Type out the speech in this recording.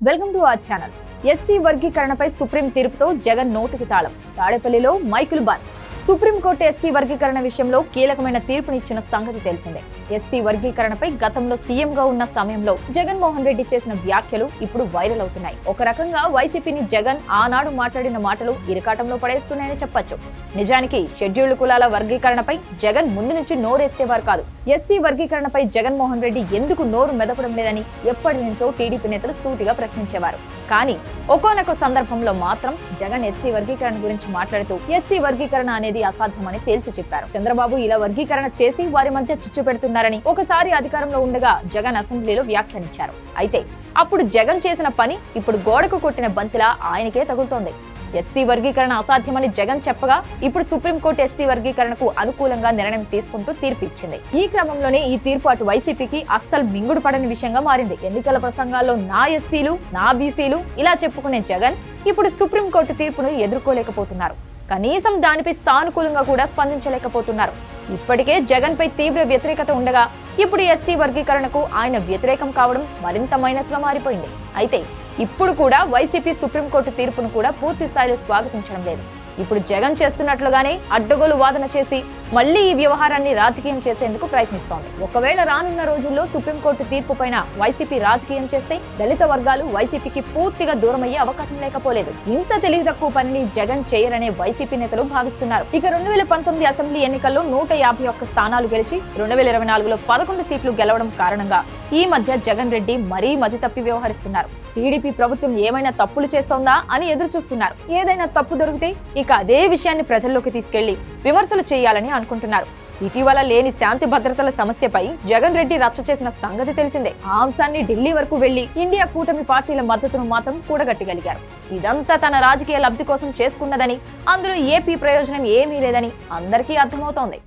Welcome to our channel. SC వర్గీకరణపై supreme తీర్పుతో జగన్ నోటికి తాళం. తాడేపల్లిలో మైకులు బంద్. సుప్రీంకోర్టు ఎస్సీ వర్గీకరణ విషయంలో కీలకమైన తీర్పునిచ్చిన సంగతి తెలిసిందే. ఎస్సీ వర్గీకరణపై గతంలో సీఎంగా ఉన్న సమయంలో జగన్మోహన్ రెడ్డి చేసిన వ్యాఖ్యలు ఇప్పుడు వైరల్ అవుతున్నాయి. ఒక రకంగా వైసీపీని జగన్ ఆనాడు మాట్లాడిన మాటలు ఇరకాటంలో పడేస్తున్నాయని చెప్పొచ్చు. నిజానికి షెడ్యూల్డ్ కులాల వర్గీకరణపై జగన్ ముందు నుంచి నోరెత్తేవారు కాదు. ఎస్సీ వర్గీకరణపై జగన్మోహన్ రెడ్డి ఎందుకు నోరు మెదపడం లేదని ఎప్పటి నుంచో టీడీపీ నేతలు సూటిగా ప్రశ్నించేవారు. కానీ ఒక్కొక్క సందర్భంలో మాత్రం జగన్ ఎస్సీ వర్గీకరణ గురించి మాట్లాడుతూ ఎస్సీ వర్గీకరణ అనేది అసాధ్యమని తేల్చి చెప్పారు. చంద్రబాబు ఇలా వర్గీకరణ చేసి వారి మధ్య చిచ్చు పెడుతున్నారని ఒకసారి అధికారంలో ఉండగా జగన్ అసెంబ్లీలో వ్యాఖ్యానించారు. అయితే అప్పుడు జగన్ చేసిన పని ఇప్పుడు గోడకు కొట్టిన బంతిలా ఆయనకే తగులుతోంది. ఎస్సీ వర్గీకరణ అసాధ్యమని జగన్ చెప్పగా ఇప్పుడు సుప్రీంకోర్టు ఎస్సీ వర్గీకరణకు అనుకూలంగా నిర్ణయం తీసుకుంటూ తీర్పు ఇచ్చింది. ఈ క్రమంలోనే ఈ తీర్పు అటు వైసీపీకి అస్సలు మింగుడు పడని విషయంగా మారింది. ఎన్నికల ప్రసంగాల్లో నా ఎస్సీలు, నా బీసీలు ఇలా చెప్పుకునే జగన్ ఇప్పుడు సుప్రీంకోర్టు తీర్పును ఎదుర్కోలేకపోతున్నారు. కనీసం దానిపై సానుకూలంగా కూడా స్పందించలేకపోతున్నారు. ఇప్పటికే జగన్ పై తీవ్ర వ్యతిరేకత ఉండగా ఇప్పుడు ఎస్సీ వర్గీకరణకు ఆయన వ్యతిరేకం కావడం మరింత మైనస్ గా మారిపోయింది. అయితే ఇప్పుడు కూడా వైసీపీ సుప్రీంకోర్టు తీర్పును కూడా పూర్తి స్థాయిలో స్వాగతించడం లేదు. ఇప్పుడు జగన్ చేస్తున్నట్లుగానే అడ్డగోలు వాదన చేసి మళ్లీ ఈ వ్యవహారాన్ని రాజకీయం చేసేందుకు ప్రయత్నిస్తోంది. ఒకవేళ రానున్న రోజుల్లో సుప్రీంకోర్టు తీర్పు పైన వైసీపీ రాజకీయం చేస్తే దళిత వర్గాలు వైసీపీకి పూర్తిగా దూరమయ్యే అవకాశం లేకపోలేదు. ఇంత తెలివి తక్కువ పనిని జగన్ చేయరనే వైసీపీ నేతలు భావిస్తున్నారు. ఇక 2019 అసెంబ్లీ ఎన్నికల్లో 151 స్థానాలు గెలిచి 2024లో 11 సీట్లు గెలవడం కారణంగా ఈ మధ్య జగన్ రెడ్డి మరీ మతి తప్పి వ్యవహరిస్తున్నారు. టీడీపీ ప్రభుత్వం ఏమైనా తప్పులు చేస్తోందా అని ఎదురు చూస్తున్నారు. ఏదైనా తప్పు దొరికితే ఇక అదే విషయాన్ని ప్రజల్లోకి తీసుకెళ్లి విమర్శలు చేయాలని అనుకుంటున్నారు. ఇటీవల లేని శాంతి భద్రతల సమస్యపై జగన్ రెడ్డి రచ్చ చేసిన సంగతి తెలిసిందే. ఆ అంశాన్ని ఢిల్లీ వరకు వెళ్లి ఇండియా కూటమి పార్టీల మద్దతును మాత్రం కూడగట్టగలిగారు. ఇదంతా తన రాజకీయ లబ్ధి కోసం చేసుకున్నదని, అందులో ఏపీ ప్రయోజనం ఏమీ లేదని అందరికీ అర్థమవుతోంది.